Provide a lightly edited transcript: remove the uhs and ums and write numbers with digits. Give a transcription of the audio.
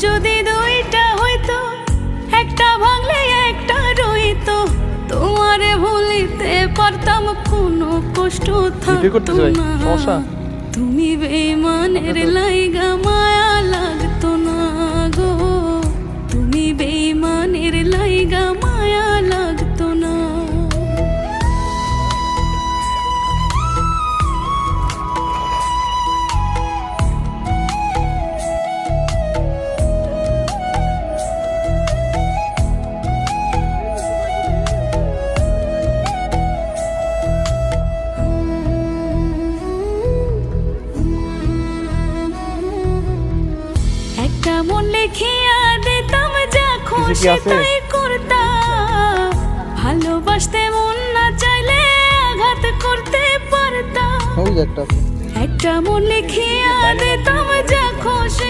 যদি দুইটা হইতো, একটা ভাঙলে একটা রইতো, তোমারে ভুলিতে পারতাম, কোনো কষ্ট থাকতো না। তুমি বেঈমানের লাইগা মায়া লাগতো না গো, তুমি বেঈমানের লাইগা মায়া লাগতো না। একটা মন লিখিয়া দিতাম, যা খুশি তাই করতাম, ভালোবাসতে মন না চাইলে আঘাত করতে পারতাম। একটা মন লিখিয়া দিতাম, যা খুশি